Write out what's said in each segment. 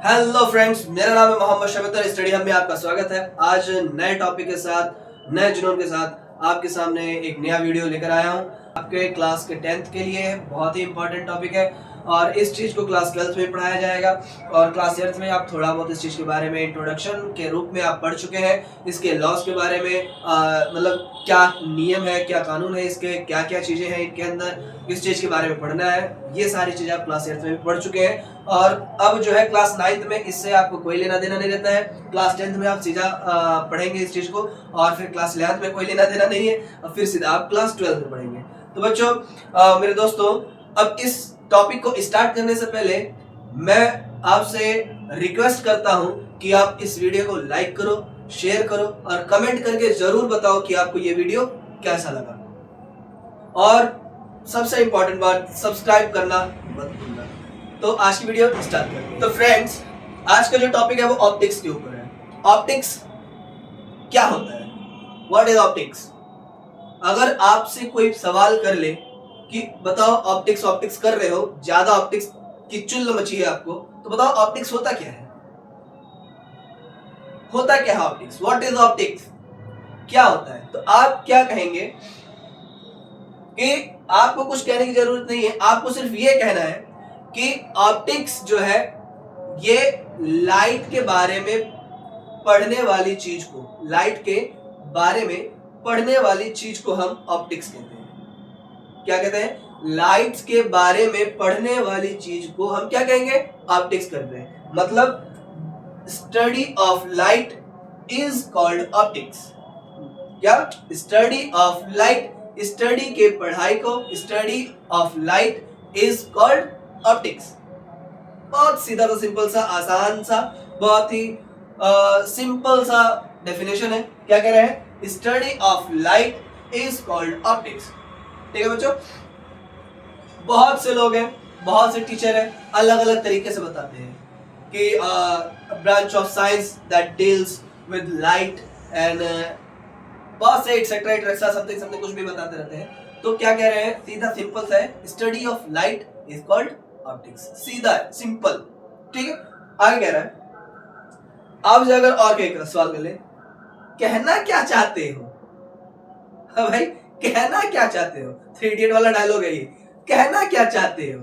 Hello friends, मेरा नाम है मोहम्मद शबीर। स्टडी हब में आपका स्वागत है। आज नए टॉपिक के साथ, नए जुनून के साथ आपके सामने एक नया वीडियो लेकर आया हूं। आपके क्लास के 10th के लिए बहुत ही इंपॉर्टेंट टॉपिक है और इस चीज़ को क्लास 12th में पढ़ाया जाएगा। और क्लास 8th में आप थोड़ा बहुत इस चीज़ के बारे में इंट्रोडक्शन के रूप में आप पढ़ चुके हैं। इसके लॉस के बारे में मतलब क्या नियम है, क्या कानून है, इसके क्या क्या चीज़ें हैं इनके अंदर, किस चीज़ के बारे में पढ़ना है, ये सारी चीज़ें आप क्लास 8th में भी पढ़ चुके हैं। और अब जो है क्लास 9th में इससे आपको कोई लेना देना नहीं रहता है। क्लास 10th में आप सीधा पढ़ेंगे इस चीज़ को और फिर क्लास 11th में कोई लेना देना नहीं है और फिर सीधा आप क्लास 12th में पढ़ेंगे। तो बच्चों, मेरे दोस्तों, अब इस टॉपिक को स्टार्ट करने से पहले मैं आपसे रिक्वेस्ट करता हूं कि आप इस वीडियो को लाइक करो, शेयर करो और कमेंट करके जरूर बताओ कि आपको ये वीडियो कैसा लगा। और सबसे इंपॉर्टेंट बात, सब्सक्राइब करना मत भूलना। तो आज की वीडियो स्टार्ट करते हैं। तो फ्रेंड्स, आज का जो टॉपिक है वो ऑप्टिक्स के ऊपर है। ऑप्टिक्स क्या होता है? What is optics? अगर आपसे कोई सवाल कर ले कि बताओ ऑप्टिक्स ऑप्टिक्स कर रहे हो, ज्यादा ऑप्टिक्स की चुल्ल मची है आपको, तो बताओ ऑप्टिक्स होता क्या है? होता क्या है ऑप्टिक्स? What is optics? क्या होता है? तो आप क्या कहेंगे कि आपको कुछ कहने की जरूरत नहीं है, आपको सिर्फ ये कहना है कि ऑप्टिक्स जो है ये लाइट के बारे में पढ़ने वाली चीज को, लाइट के बारे में पढ़ने वाली चीज को हम ऑप्टिक्स कहते हैं। क्या कहते हैं? लाइट्स के बारे में पढ़ने वाली चीज को हम क्या कहेंगे? ऑप्टिक्स करते हैं। मतलब study of light is called optics. क्या? स्टडी ऑफ लाइट, स्टडी के पढ़ाई को, study of light is called optics. बहुत सीधा सा, सिंपल सा, आसान सा, बहुत ही सिंपल सा डेफिनेशन है। क्या कह रहे हैं? Study of light is called optics. ठीक है बच्चों? बहुत से लोग हैं, बहुत से टीचर हैं, अलग अलग तरीके से बताते हैं कि branch of science that deals with light and बहुत से एक्सेट्रा एक्सेट्रा समथिंग समथिंग कुछ भी बताते रहते हैं। तो क्या कह रहे हैं? सीधा सिंपल सा है, study of light is called optics. सीधा है, सिंपल। ठीक है? आगे कह रहा है, आप जाकर और क्या सवाल कर ले, कहना क्या चाहते हो? हाँ भाई, कहना क्या चाहते हो? थ्री इडियट वाला डायलॉग है ये। कहना क्या चाहते हो?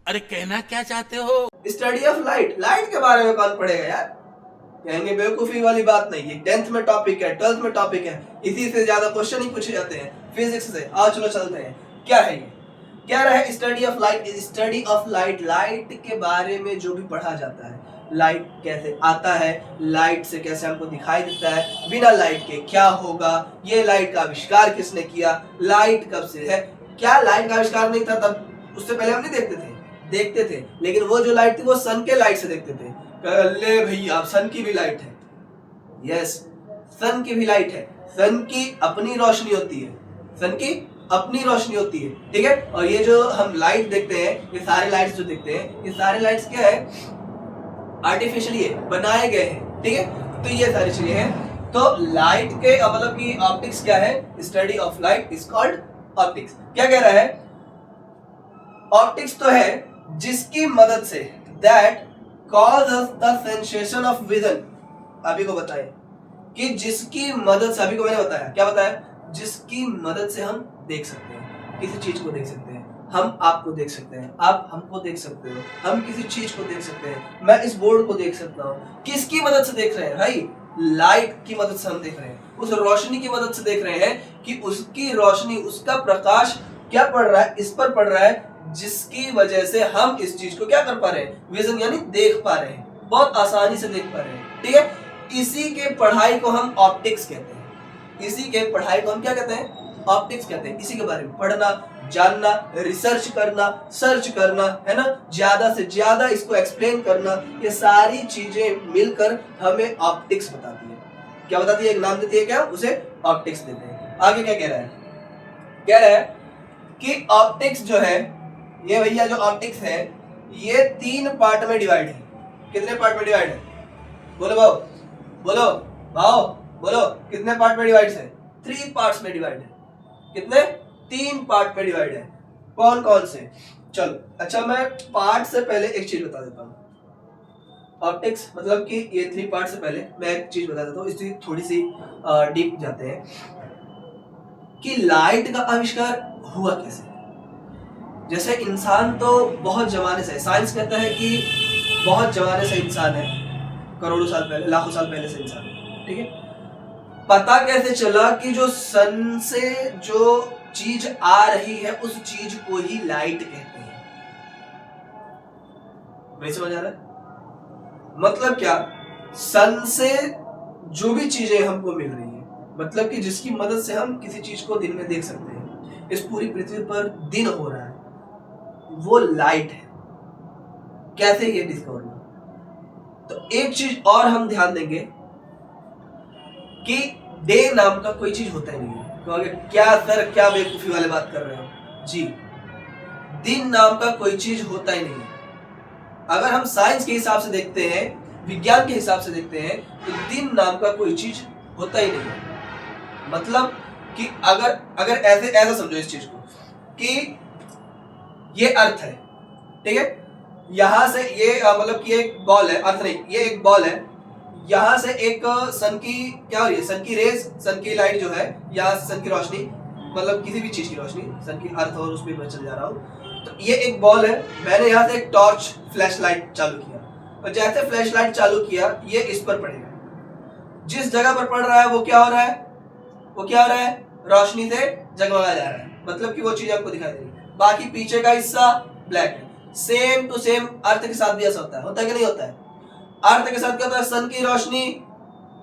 अरे कहना क्या चाहते हो? Study of light. लाइट के बारे में कौन पढ़ेगा यार? कहेंगे बेवकूफी वाली बात नहीं, ये 10th में टॉपिक है, 12th में टॉपिक है, इसी से ज्यादा क्वेश्चन ही पूछे जाते हैं फिजिक्स से। आओ चलो चलते हैं, क्या है ये? क्या रहा है? Study of light is study of light. Light के बारे में जो भी पढ़ा जाता है, लाइट कैसे आता है, लाइट से कैसे हमको दिखाई देता है, बिना लाइट के क्या होगा, ये लाइट का आविष्कार किसने किया, लाइट कब से है, क्या लाइट का आविष्कार नहीं था तब, उससे पहले हम नहीं देखते थे, लेकिन वो जो लाइट थी वो सन के लाइट से देखते थे। ले भैया, अब सन की भी लाइट है। यस, सन की भी लाइट है। सन की अपनी रोशनी होती है, सन की अपनी रोशनी होती है। ठीक है? और ये जो हम लाइट देखते हैं, ये सारे लाइट्स जो देखते हैं, ये सारे लाइट्स क्या है? आर्टिफिशियली बनाए गए हैं। ठीक है? तो ये सारी चीजें हैं। तो लाइट के मतलब कि ऑप्टिक्स क्या है? Study of light is called optics. क्या कह रहा है? ऑप्टिक्स तो है जिसकी मदद say that causes the sensation of vision। अभी को बताएं कि जिसकी मदद से, अभी को मैंने बताया, क्या बताया? जिसकी मदद से हम देख सकते हैं, किसी चीज को देख सकते हैं। हम आपको देख सकते हैं, आप हमको देख सकते हो, हम किसी चीज को देख सकते हैं। मैं इस बोर्ड को देख सकता हूँ। किसकी मदद से देख रहे हैं भाई? लाइट की मदद से हम देख रहे हैं, उस रोशनी की मदद से देख रहे हैं कि उसकी रोशनी, उसका प्रकाश क्या पड़ रहा है, इस पर पड़ रहा है, जिसकी वजह से हम इस चीज को क्या कर पा रहे हैं? विजन यानी देख पा रहे हैं, बहुत आसानी से देख पा रहे हैं। ठीक है? इसी के पढ़ाई को हम ऑप्टिक्स कहते हैं। इसी के पढ़ाई को हम क्या कहते हैं? ऑप्टिक्स कहते हैं। इसी के बारे में पढ़ना, जानना, रिसर्च करना, सर्च करना, है ना, ज्यादा से ज्यादा इसको एक्सप्लेन करना, ये सारी चीजें मिलकर हमें ऑप्टिक्स बताती है। क्या बताती है? एक नाम देती है, क्या? उसे ऑप्टिक्स देते हैं। आगे क्या कह रहा है? कह रहा है कि ऑप्टिक्स जो है, ये भैया जो ऑप्टिक्स है, ये 3 पार्ट में डिवाइड है। कितने पार्ट में डिवाइड है? बोलो भाव, बोलो भाव, बोलो कितने पार्ट में डिवाइड है? 3 पार्ट्स में डिवाइड है। कितने? 3 पार्ट में डिवाइड है। कौन कौन से? चलो अच्छा, मैं पार्ट से पहले एक चीज बता देता हूँ। ऑप्टिक्स मतलब कि ये 3 पार्ट से पहले मैं एक चीज बता देता हूँ, इसकी थोड़ी सी डीप जाते हैं कि लाइट का आविष्कार हुआ कैसे। जैसे इंसान तो बहुत जमाने से, साइंस कहता है कि बहुत जमाने से इंसान है, करोड़ों साल पहले, लाखों साल पहले से इंसान है, ठीक है। पता कैसे चला कि जो सन से जो चीज आ रही है उस चीज को ही लाइट कहते हैं। नहीं समझ आ रहा है? मतलब क्या, सन से जो भी चीजें हमको मिल रही है, मतलब कि जिसकी मदद से हम किसी चीज को दिन में देख सकते हैं, इस पूरी पृथ्वी पर दिन हो रहा है, वो लाइट है। कैसे ये डिस्कवर हुआ? तो एक चीज और हम ध्यान देंगे कि डे नाम का कोई चीज होता ही नहीं है। कहोगे क्या सर, क्या बेवकूफी वाले बात कर रहे हो जी। दिन नाम का कोई चीज होता ही नहीं है। अगर हम साइंस के हिसाब से देखते हैं, विज्ञान के हिसाब से देखते हैं, तो दिन नाम का कोई चीज होता ही नहीं है। मतलब कि अगर ऐसे ऐसा समझो इस चीज को कि ये अर्थ है, ठीक है, यहां से ये मतलब कि एक बॉल है, अर्थ नहीं, ये एक बॉल है, यहां से एक सन की क्या हो रही है, सन की रेज, सन की लाइट जो है, या सन की रोशनी, मतलब किसी भी चीज की रोशनी, सन की अर्थ और उसमें मैं चल जा रहा हूं। तो ये एक बॉल है, मैंने यहाँ से एक टॉर्च फ्लैश लाइट चालू किया, और जैसे फ्लैश लाइट चालू किया ये इस पर पड़ेगा। जिस जगह पर पड़ रहा है वो क्या हो रहा है, वो क्या हो रहा है, रोशनी से जगमगा जा रहा है, मतलब कि वो चीज आपको दिखाई दे रही है। बाकी पीछे का हिस्सा ब्लैक है। सेम टू सेम अर्थ के साथ भी ऐसा होता है कि नहीं होता है? अर्थ के साथ क्या होता है, सन की रोशनी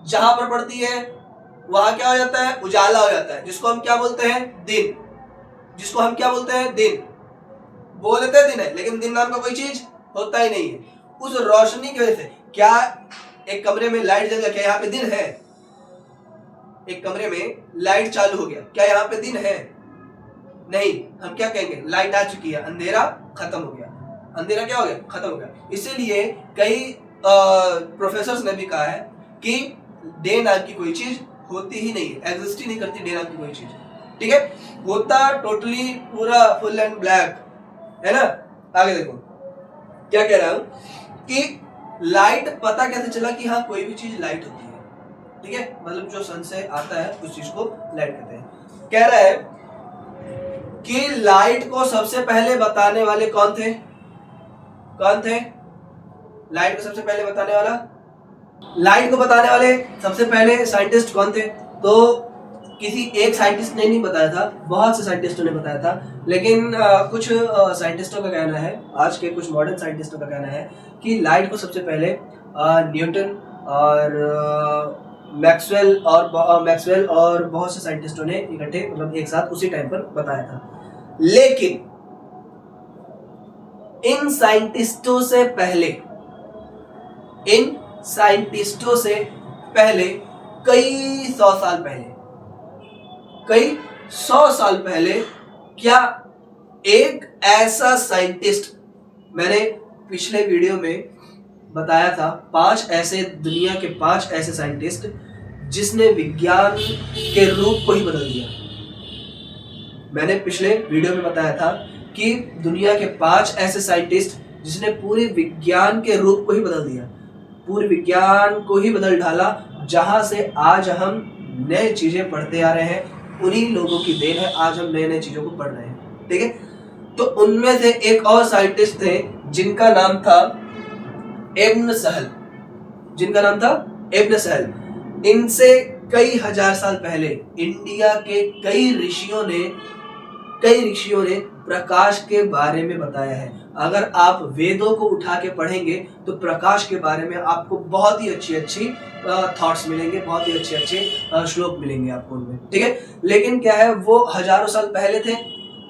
जहां पर पड़ती है वहां क्या हो जाता है, उजाला हो जाता है, जिसको हम क्या बोलते हैं, दिन। जिसको हम क्या बोलते हैं, दिन। बोल देते हैं दिन है, लेकिन दिन नाम का कोई चीज होता ही नहीं है। उस रोशनी की वजह से क्या एक कमरे में लाइट जल गया, क्या यहाँ पे दिन है? एक कमरे में लाइट चालू हो गया, क्या यहाँ पे दिन है? नहीं। हम क्या कहेंगे, लाइट आ चुकी है, अंधेरा खत्म हो गया। अंधेरा क्या हो गया, खत्म हो गया। इसीलिए कई प्रोफेसर्स ने भी कहा है कि डे नाम की कोई चीज होती ही नहीं है, एग्जिस्ट ही नहीं करती डे नाम की कोई चीज, ठीक है। होता टोटली पूरा फुल एंड ब्लैक है ना। आगे देखो क्या कह रहा हूं कि लाइट पता कैसे चला कि हाँ कोई भी चीज लाइट होती है, ठीक है, मतलब जो सन से आता है उस चीज को लाइट कहते हैं। कह रहा है कि लाइट को सबसे पहले बताने वाले कौन थे? कौन थे लाइट को सबसे पहले बताने वाला? लाइट को बताने वाले सबसे पहले साइंटिस्ट कौन थे? तो किसी एक साइंटिस्ट ने नहीं बताया था, बहुत से साइंटिस्टों ने बताया था, लेकिन कुछ साइंटिस्टों का कहना है, आज के कुछ मॉडर्न साइंटिस्टों का कहना है कि लाइट को सबसे पहले न्यूटन और मैक्सवेल और बहुत से साइंटिस्टों ने इकट्ठे, मतलब एक साथ उसी टाइम पर बताया था। लेकिन इन साइंटिस्टों से पहले कई सौ साल पहले क्या एक ऐसा साइंटिस्ट, मैंने पिछले वीडियो में बताया था 5 ऐसे, दुनिया के 5 ऐसे साइंटिस्ट जिसने विज्ञान के रूप को ही बदल दिया। मैंने पिछले वीडियो में बताया था कि दुनिया के 5 ऐसे साइंटिस्ट जिसने पूरे विज्ञान के रूप को ही बदल दिया, पूरे विज्ञान को ही बदल डाला, जहां से आज हम नए चीजें पढ़ते आ रहे हैं। उन्हीं लोगों की देन है, आज हम नए नए चीजों को पढ़ रहे हैं, ठीक है। तो उनमें से एक और साइंटिस्ट थे जिनका नाम था इब्न सहल। इनसे कई हजार साल पहले इंडिया के कई ऋषियों ने प्रकाश के बारे में बताया है। अगर आप वेदों को उठा के पढ़ेंगे तो प्रकाश के बारे में आपको बहुत ही अच्छी थॉट्स मिलेंगे, बहुत ही अच्छे श्लोक मिलेंगे आपको उनमें, ठीक है। लेकिन क्या है, वो हजारों साल पहले थे,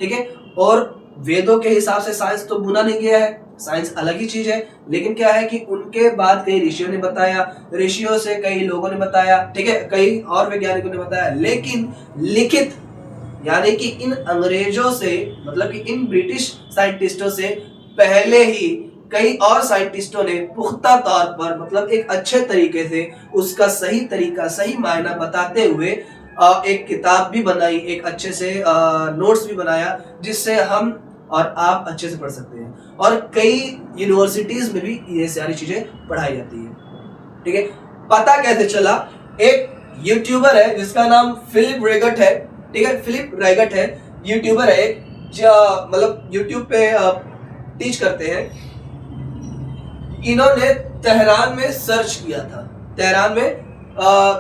ठीक है, और वेदों के हिसाब से साइंस तो बुना नहीं गया है, साइंस अलग ही चीज है। लेकिन क्या है कि उनके बाद कई ऋषियों ने बताया, ऋषियों से कई लोगों ने बताया, ठीक है, कई और वैज्ञानिकों ने बताया। लेकिन लिखित यानी कि इन अंग्रेजों से, मतलब कि इन ब्रिटिश साइंटिस्टों से पहले ही कई और साइंटिस्टों ने पुख्ता तौर पर, मतलब एक अच्छे तरीके से उसका सही तरीका, सही मायना बताते हुए एक किताब भी बनाई, एक अच्छे से नोट्स भी बनाया, जिससे हम और आप अच्छे से पढ़ सकते हैं। और कई यूनिवर्सिटीज में भी ये सारी चीजें पढ़ाई जाती है। ठीक है, पता कैसे चला? एक यूट्यूबर है जिसका नाम फिलिप रैगट है। ठीक है, फिलिप रैगट है, यूट्यूबर है, मतलब यूट्यूब पे टीच करते हैं। इन्होंने तेहरान में सर्च किया था, तेहरान में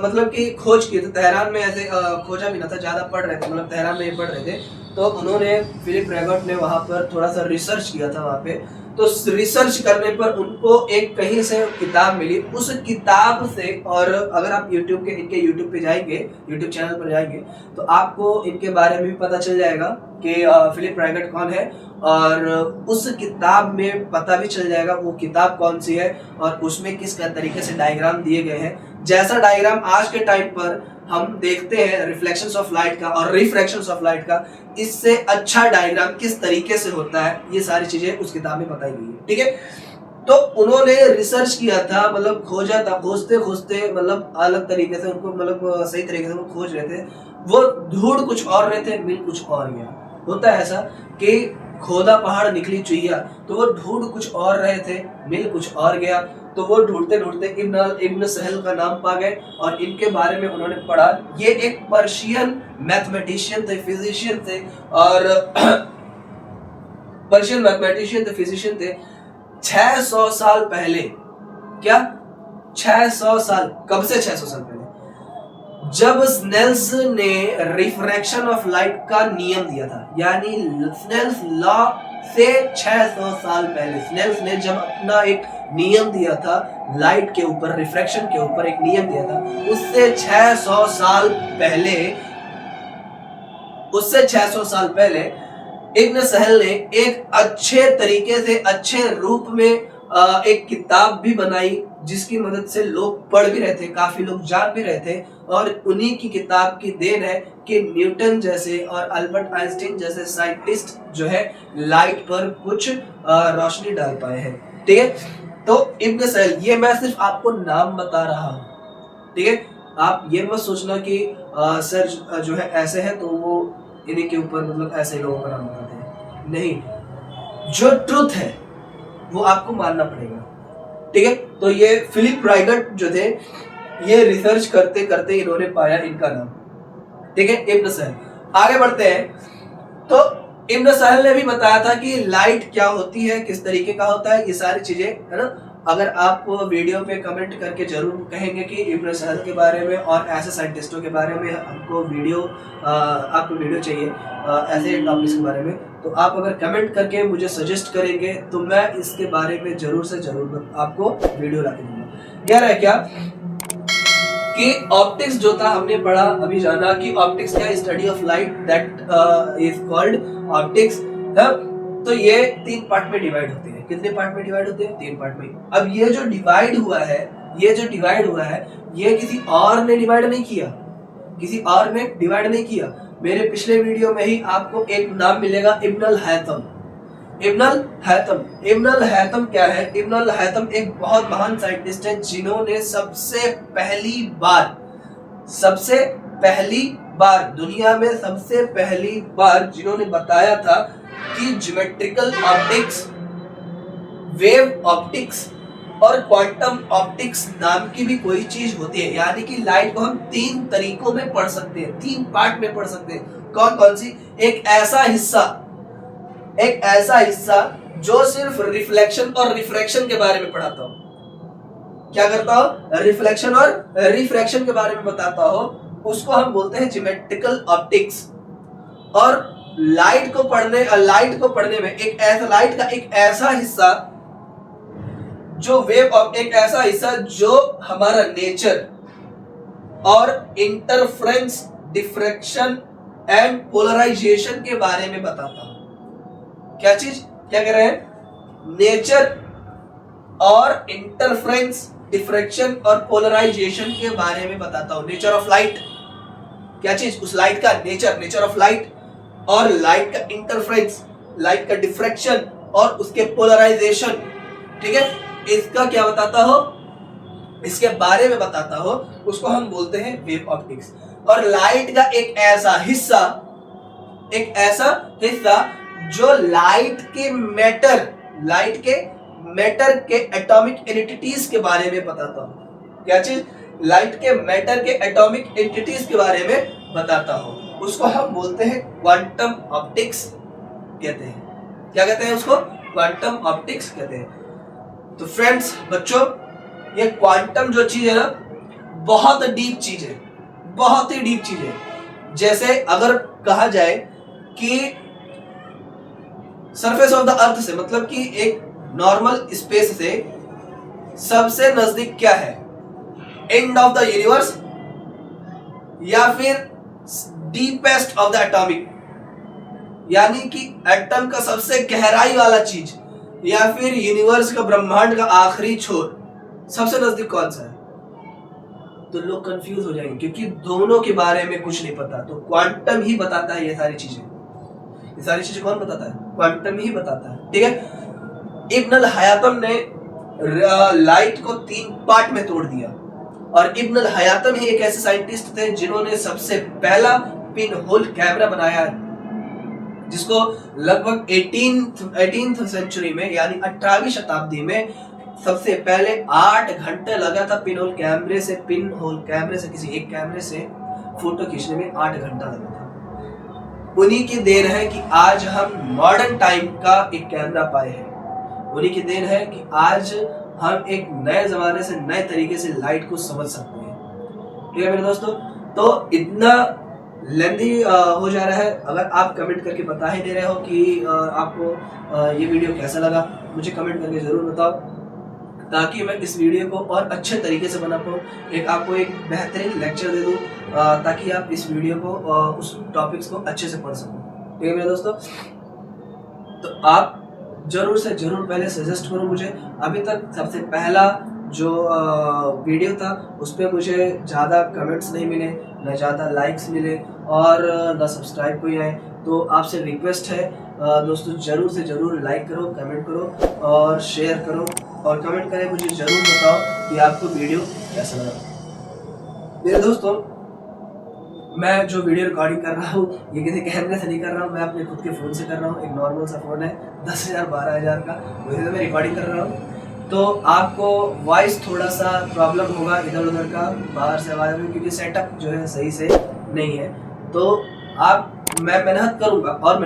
मतलब कि खोज की। तो तेहरान में ऐसे खोजा भी ना था, ज्यादा पढ़ रहे थे, मतलब तेहरान में पढ़ रहे थे। तो उन्होंने फिलिप रैगट ने वहां पर थोड़ा सा रिसर्च किया था वहां पे। तो रिसर्च करने पर उनको एक कहीं से किताब मिली, उस किताब से। और अगर आप यूट्यूब के इनके यूट्यूब पे जाएंगे, यूट्यूब चैनल पर जाएंगे, तो आपको इनके बारे में भी पता चल जाएगा कि फिलिप रैगट कौन है। और उस किताब में पता भी चल जाएगा वो किताब कौन सी है और उसमें किस तरीके से डायग्राम दिए गए हैं। जैसा डायग्राम आज के टाइम पर हम देखते हैं रिफ्लेक्शंस ऑफ लाइट का और रिफ्रैक्शंस ऑफ लाइट का, इससे अच्छा डायग्राम किस तरीके से होता है, ये सारी चीजें उस किताब में बताई गई है। ठीक है, तो उन्होंने रिसर्च किया था, मतलब खोजा था, खोजते खोजते मतलब अलग तरीके से उनको, मतलब सही तरीके से वो खोज रहे थे। वो ढूंढ कुछ और रहे थे, मिल कुछ और गया। होता है ऐसा कि खोदा पहाड़ निकली चुईया, तो वो ढूंढ कुछ और रहे थे, मिल कुछ और गया। तो वो ढूंढते ढूंढते इब्न सहल का नाम पा गए और इनके बारे में उन्होंने पढ़ा। ये एक पर्शियन मैथमेटिशियन थे, फिजिशियन थे, और पर्शियन मैथमेटिशियन थे, फिजिशियन थे। 600 साल पहले, क्या 600 साल, कब से 600 साल पहले? जब स्नेल्स ने रिफ्रैक्शन ऑफ लाइट का नियम दिया था, यानी स्नेल्स लॉ से 600 साल पहले स्नेल्स ने जब अपना एक नियम दिया था लाइट के ऊपर, रिफ्रैक्शन के ऊपर एक नियम दिया था, उससे 600 साल पहले, उससे 600 साल पहले इब्न सहल ने एक अच्छे तरीके से, अच्छे रूप में एक किताब भी बनाई, जिसकी मदद से लोग पढ़ भी रहे थे, काफी लोग जान भी रहे थे। और उन्हीं की किताब की देन है कि न्यूटन जैसे और अल्बर्ट आइंस्टीन जैसे साइंटिस्ट जो है लाइट पर कुछ रोशनी डाल पाए हैं। ठीक है, तो इब्न सहल, ये मैं सिर्फ आपको नाम बता रहा हूँ। ठीक है, आप ये मत सोचना कि सर जो है ऐसे है तो वो इन्हीं के ऊपर मतलब ऐसे लोगों का नाम बताते हैं। नहीं, जो ट्रुथ है वो आपको मानना पड़ेगा। ठीक है, तो ये फिलिप रैगट जो थे, ये रिसर्च करते करते इन्होंने पाया इनका नाम। ठीक है, इब्न सहल। आगे बढ़ते हैं। तो इब्न सहल ने भी बताया था कि लाइट क्या होती है, किस तरीके का होता है, ये सारी चीजें, है ना। अगर आप वीडियो पे कमेंट करके जरूर कहेंगे कि इब्न सहल के बारे में और ऐसे साइंटिस्टों के बारे में हमको आपको वीडियो चाहिए ऐसे टॉपिक्स के बारे में, तो आप अगर कमेंट करके मुझे सजेस्ट करेंगे तो मैं इसके बारे में जरूर से जरूर आपको वीडियो ला के दूंगा। यह है क्या कि ऑप्टिक्स जो था, हमने पढ़ा अभी जाना कि ऑप्टिक्स क्या, study of light, that is called optics. तो ये 3 पार्ट में डिवाइड होते हैं। कितने पार्ट में डिवाइड होते हैं? 3 पार्ट में। अब ये जो डिवाइड हुआ है, ये किसी और ने डिवाइड नहीं किया, किसी और ने डिवाइड नहीं किया। मेरे पिछले वीडियो में ही आपको एक नाम मिलेगा, इब्न हैतम। इब्न हैतम क्या है? इब्न हैतम एक बहुत महान साइंटिस्ट है, जिन्होंने सबसे पहली बार दुनिया में सबसे पहली बार जिन्होंने बताया था कि ज्योमेट्रिकल ऑप्टिक्स, वेव ऑप्टिक्स और क्वांटम ऑप्टिक्स नाम की भी कोई चीज होती है। यानी कि लाइट को हम 3 तरीकों में पढ़ सकते हैं, 3 पार्ट में पढ़ सकते हैं। कौन कौन सी? एक ऐसा हिस्सा जो सिर्फ रिफ्लेक्शन और रिफ्रैक्शन के बारे में पढ़ाता हो। क्या करता हो? रिफ्लेक्शन और रिफ्रैक्शन के बारे में बताता हो, उसको हम बोलते हैं ज्योमेट्रिकल ऑप्टिक्स। और लाइट को पढ़ने में लाइट का एक ऐसा हिस्सा जो एक ऐसा हिस्सा जो हमारा नेचर और इंटरफ्रेंस, डिफ्रैक्शन एंड पोलराइजेशन के बारे में बताता हूं। क्या चीज? क्या कह रहे हैं? नेचर और इंटरफ्रेंस, डिफ्रैक्शन और पोलराइजेशन के बारे में बताता हूं। नेचर ऑफ लाइट, क्या चीज? उस लाइट का नेचर ऑफ लाइट, और लाइट का इंटरफ्रेंस, लाइट का डिफ्रैक्शन और उसके पोलराइजेशन। ठीक है, इसका क्या बताता हो? इसके बारे में बताता हो, उसको हम बोलते हैं वेव ऑप्टिक्स। और लाइट का एक ऐसा हिस्सा जो लाइट के मैटर के एटॉमिक एंटिटीज के बारे में बताता हूँ। क्या चीज? लाइट के मैटर के एटॉमिक एंटिटीज के बारे में बताता हूँ, उसको हम बोलते हैं क्वांटम ऑप्टिक्स कहते हैं। क्या कहते हैं उसको? क्वांटम ऑप्टिक्स कहते हैं। तो फ्रेंड्स, बच्चों, ये क्वांटम जो चीज है ना, बहुत डीप चीज है, बहुत ही डीप चीज है। जैसे अगर कहा जाए कि सरफेस ऑफ द अर्थ से, मतलब कि एक नॉर्मल स्पेस से सबसे नजदीक क्या है? एंड ऑफ द यूनिवर्स, या फिर डीपेस्ट ऑफ द एटॉमिक, यानी कि एटम का सबसे गहराई वाला चीज, या फिर यूनिवर्स का, ब्रह्मांड का आखिरी छोर, सबसे नजदीक कौन सा है? तो लोग कंफ्यूज हो जाएंगे, क्योंकि दोनों के बारे में कुछ नहीं पता। तो क्वांटम ही बताता है ये सारी चीजें। ये सारी चीजें कौन बताता है? क्वांटम ही बताता है। ठीक है। इब्न अल हयातम ने लाइट को 3 पार्ट में तोड़ दिया, और इब्न अल हयातम ही एक ऐसे साइंटिस्ट थे जिन्होंने सबसे पहला पिन होल कैमरा बनाया, जिसको लगभग 18th सेंचुरी में, यानी 18वीं शताब्दी में सबसे पहले 8 घंटे लगा था पिन होल कैमरे से किसी एक कैमरे से फोटो खींचने में 8 घंटा लगा था। उन्हीं की देन है कि आज हम मॉडर्न टाइम का एक कैमरा पाए हैं। उन्हीं की देन है कि आज हम एक नए जमाने से, नए तरीके से लाइट को समझ सकते हैं। ठीक है मेरे दोस्तों, तो इतना लेंदी हो जा रहा है। अगर आप कमेंट करके बता ही दे रहे हो कि आपको ये वीडियो कैसा लगा, मुझे कमेंट करके जरूर बताओ, ताकि मैं इस वीडियो को और अच्छे तरीके से बना पाऊँ, आपको एक बेहतरीन लेक्चर दे दूँ, ताकि आप इस वीडियो को, उस टॉपिक्स को अच्छे से पढ़ सको। ठीक है मेरे दोस्तों, तो आप जरूर से जरूर पहले सजेस्ट करो मुझे। अभी तक सबसे पहला जो वीडियो था उस पर मुझे ज़्यादा कमेंट्स नहीं मिले, न ज़्यादा लाइक्स मिले, और न सब्सक्राइब कोई आए। तो आपसे रिक्वेस्ट है दोस्तों, ज़रूर से ज़रूर लाइक करो, कमेंट करो और शेयर करो, और कमेंट करें, मुझे ज़रूर बताओ कि आपको वीडियो कैसा लगा। मेरे दोस्तों, मैं जो वीडियो रिकॉर्डिंग कर रहा हूँ ये किसी कैमरे से नहीं कर रहा हूँ, मैं अपने खुद के फ़ोन से कर रहा हूँ। एक नॉर्मल सा फ़ोन है 10,000 12,000 का, वैसे से मैं रिकॉर्डिंग कर रहा हूँ। तो आपको वॉइस थोड़ा सा प्रॉब्लम होगा, इधर उधर का बाहर से आवाज़ में, क्योंकि सेटअप जो है सही से नहीं है। तो मैं मेहनत करूँगा और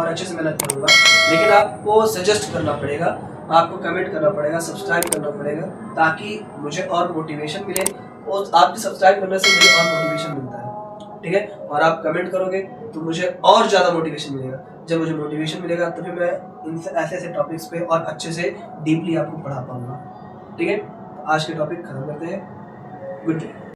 अच्छे से मेहनत करूँगा, लेकिन आपको सजेस्ट करना पड़ेगा, आपको कमेंट करना पड़ेगा, सब्सक्राइब करना पड़ेगा, ताकि मुझे और मोटिवेशन मिले। और आपके सब्सक्राइब करने से मुझे और मोटिवेशन मिलता है। ठीक है, और आप कमेंट करोगे तो मुझे और ज़्यादा मोटिवेशन मिलेगा। जब मुझे मोटिवेशन मिलेगा तभी मैं इन ऐसे टॉपिक्स पे और अच्छे से डीपली आपको पढ़ा पाऊंगा। ठीक है, आज के टॉपिक खत्म करते हैं। Good day.